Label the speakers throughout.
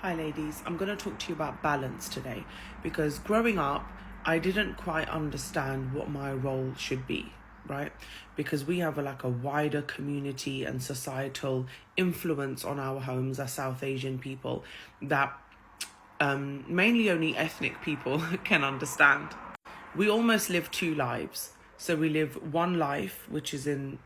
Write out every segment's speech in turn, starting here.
Speaker 1: Hi ladies, I'm going to talk to you about balance today because growing up, I didn't quite understand what my role should be, right? Because we have a wider community and societal influence on our homes as South Asian people that mainly only ethnic people can understand. We almost live two lives. So we live one life, which is in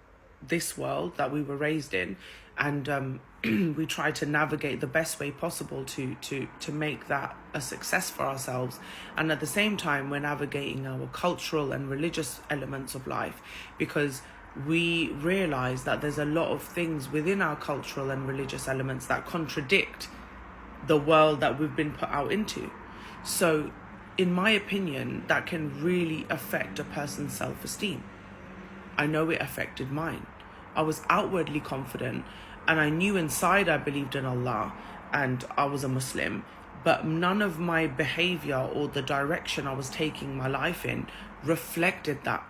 Speaker 1: this world that we were raised in, and we try to navigate the best way possible to make that a success for ourselves. And at the same time, we're navigating our cultural and religious elements of life, because we realize that there's a lot of things within our cultural and religious elements that contradict the world that we've been put out into. So in my opinion, that can really affect a person's self-esteem. I know it affected mine. I was outwardly confident and I knew inside I believed in Allah and I was a Muslim, but none of my behavior or the direction I was taking my life in reflected that.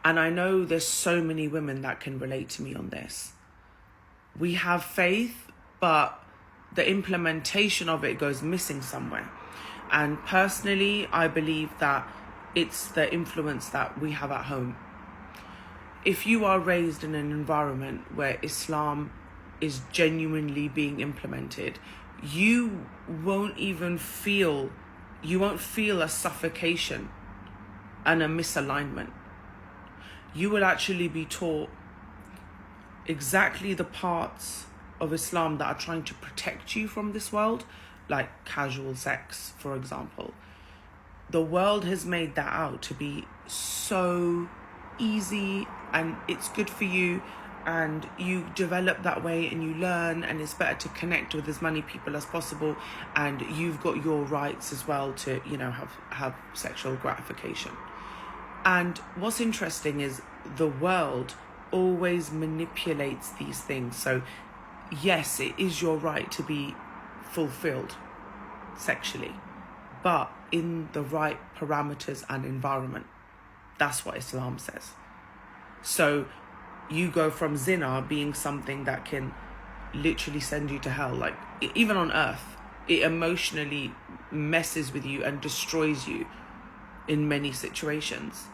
Speaker 1: And I know there's so many women that can relate to me on this. We have faith, but the implementation of it goes missing somewhere. And personally, I believe that it's the influence that we have at home. If you are raised in an environment where Islam is genuinely being implemented, you won't feel a suffocation and a misalignment. You will actually be taught exactly the parts of Islam that are trying to protect you from this world, like casual sex, for example. The world has made that out to be so easy and it's good for you, and you develop that way and you learn, and it's better to connect with as many people as possible, and you've got your rights as well to have sexual gratification. And what's interesting is the world always manipulates these things. So yes, it is your right to be fulfilled sexually, but in the right parameters and environment. That's what Islam says. So you go from zina being something that can literally send you to hell, like even on earth, it emotionally messes with you and destroys you in many situations.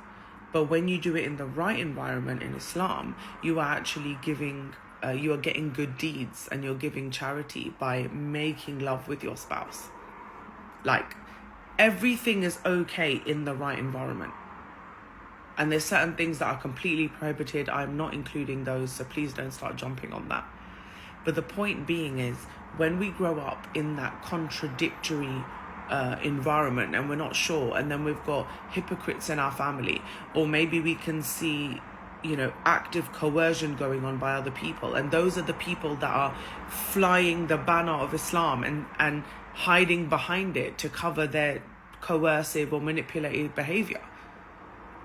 Speaker 1: But when you do it in the right environment in Islam, you are actually you are getting good deeds and you're giving charity by making love with your spouse. Like, everything is okay in the right environment. And there's certain things that are completely prohibited. I'm not including those, so please don't start jumping on that. But the point being is, when we grow up in that contradictory environment and we're not sure, and then we've got hypocrites in our family, or maybe we can see active coercion going on by other people, and those are the people that are flying the banner of Islam and hiding behind it to cover their coercive or manipulative behavior.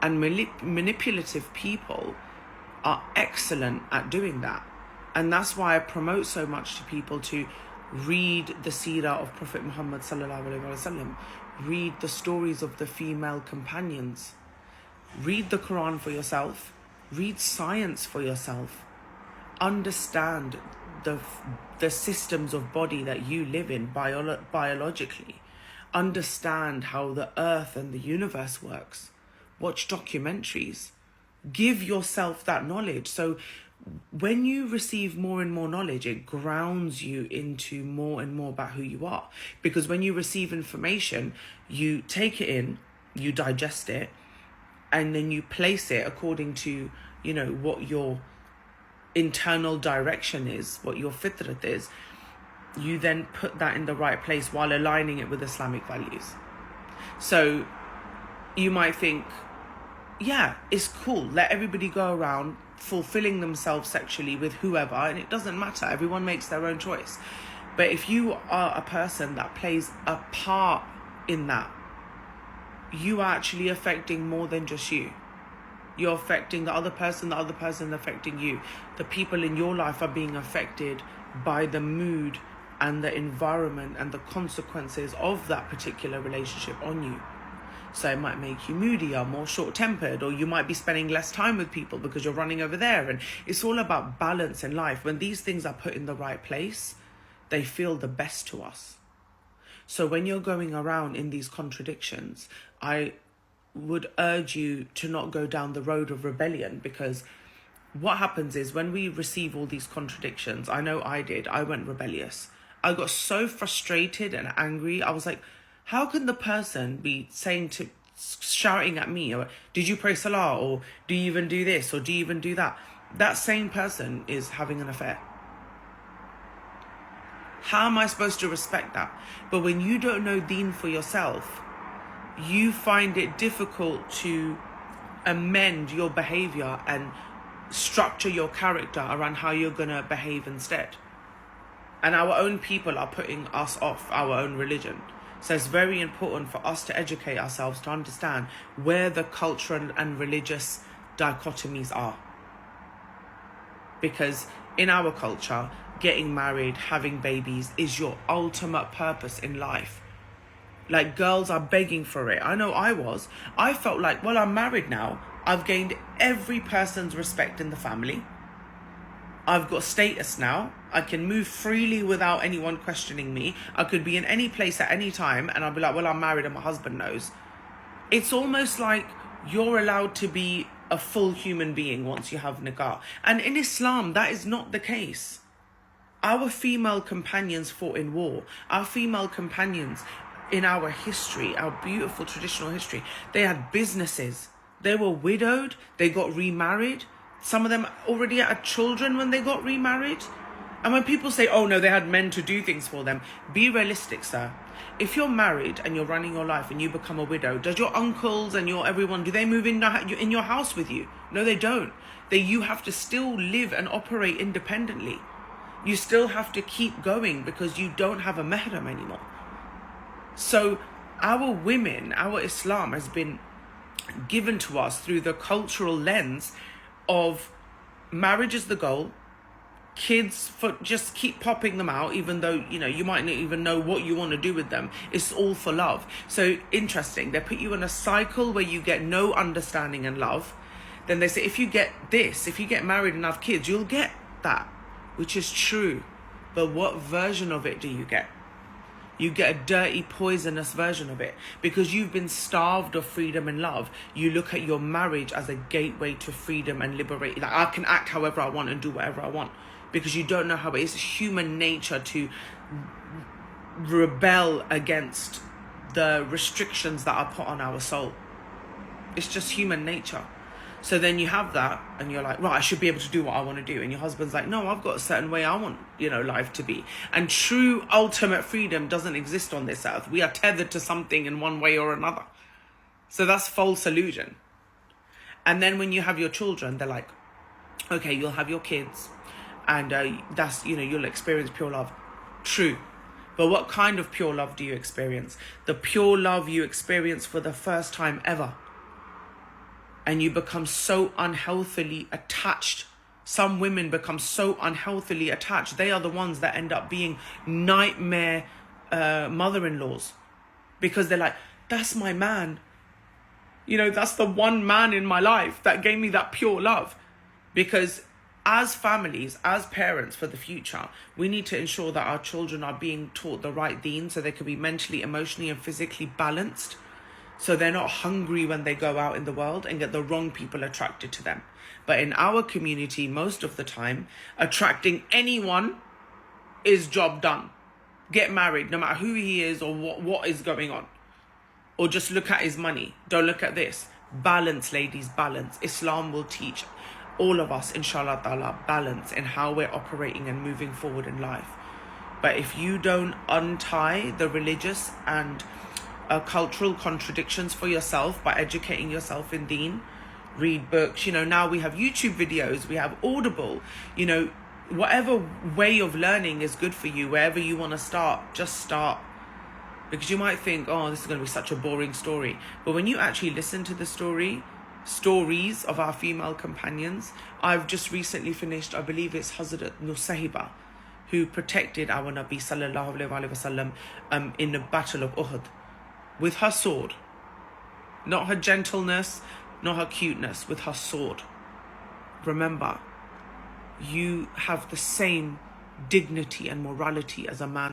Speaker 1: And manipulative people are excellent at doing that. And that's why I promote so much to people to read the seerah of Prophet Muhammad sallallahu alaihi wasallam, read the stories of the female companions, read the Quran for yourself, read science for yourself, understand the systems of body that you live in biologically, understand how the earth and the universe works, watch documentaries, give yourself that knowledge. So when you receive more and more knowledge, it grounds you into more and more about who you are. Because when you receive information, you take it in, you digest it, and then you place it according to, what your internal direction is, what your fitrat is. You then put that in the right place while aligning it with Islamic values. So you might think, yeah, it's cool, let everybody go around fulfilling themselves sexually with whoever, and it doesn't matter, everyone makes their own choice. But if you are a person that plays a part in that, you are actually affecting more than just you. You're affecting the other person affecting you. The people in your life are being affected by the mood and the environment and the consequences of that particular relationship on you. So it might make you moodier, more short-tempered, or you might be spending less time with people because you're running over there. And it's all about balance in life. When these things are put in the right place, they feel the best to us. So when you're going around in these contradictions, I would urge you to not go down the road of rebellion, because what happens is when we receive all these contradictions, I know I did, I went rebellious. I got so frustrated and angry. I was like, how can the person be shouting at me, or did you pray salah, or do you even do this, or do you even do that? That same person is having an affair. How am I supposed to respect that? But when you don't know deen for yourself, you find it difficult to amend your behavior and structure your character around how you're going to behave instead. And our own people are putting us off our own religion. So it's very important for us to educate ourselves to understand where the cultural and religious dichotomies are. Because in our culture, getting married, having babies is your ultimate purpose in life. Like, girls are begging for it. I know I was. I felt like, well, I'm married now. I've gained every person's respect in the family. I've got status now. I can move freely without anyone questioning me. I could be in any place at any time and I'll be like, well, I'm married and my husband knows. It's almost like you're allowed to be a full human being once you have nikah. And in Islam, that is not the case. Our female companions fought in war. Our female companions in our history, our beautiful traditional history, they had businesses. They were widowed. They got remarried. Some of them already had children when they got remarried. And when people say, oh no, they had men to do things for them, be realistic, sir. If you're married and you're running your life and you become a widow, does your uncles and your everyone, do they move in your house with you? No, they don't. You have to still live and operate independently. You still have to keep going because you don't have a mahram anymore. So our women, our Islam has been given to us through the cultural lens of marriage is the goal. Kids, just keep popping them out, even though, you might not even know what you want to do with them. It's all for love. So interesting. They put you in a cycle where you get no understanding and love. Then they say, if you get married and have kids, you'll get that, which is true. But what version of it do you get? You get a dirty, poisonous version of it because you've been starved of freedom and love. You look at your marriage as a gateway to freedom and liberation. Like, I can act however I want and do whatever I want because you don't know how it is human nature to rebel against the restrictions that are put on our soul. It's just human nature. So then you have that and you're like, right, I should be able to do what I want to do. And your husband's like, no, I've got a certain way I want, life to be. And true ultimate freedom doesn't exist on this earth. We are tethered to something in one way or another. So that's false illusion. And then when you have your children, they're like, okay, you'll have your kids and that's, you'll experience pure love. True. But what kind of pure love do you experience? The pure love you experience for the first time ever. And you become so unhealthily attached. Some women become so unhealthily attached. They are the ones that end up being nightmare mother-in-laws. Because they're like, that's my man. That's the one man in my life that gave me that pure love. Because as families, as parents for the future, we need to ensure that our children are being taught the right deen so they can be mentally, emotionally and physically balanced. So they're not hungry when they go out in the world and get the wrong people attracted to them. But in our community, most of the time, attracting anyone is job done. Get married, no matter who he is or what is going on. Or just look at his money. Don't look at this. Balance, ladies, balance. Islam will teach all of us, inshallah ta'ala, balance in how we're operating and moving forward in life. But if you don't untie the religious and cultural contradictions for yourself by educating yourself in deen, read books, now we have YouTube videos, we have Audible, whatever way of learning is good for you, wherever you want to start, just start. Because you might think, oh, this is going to be such a boring story. But when you actually listen to the stories of our female companions, I've just recently finished, I believe it's Hazrat Nusayba, who protected our Nabi sallallahu alayhi wa sallam in the battle of Uhud. With her sword. Not her gentleness, not her cuteness, with her sword. Remember, you have the same dignity and morality as a man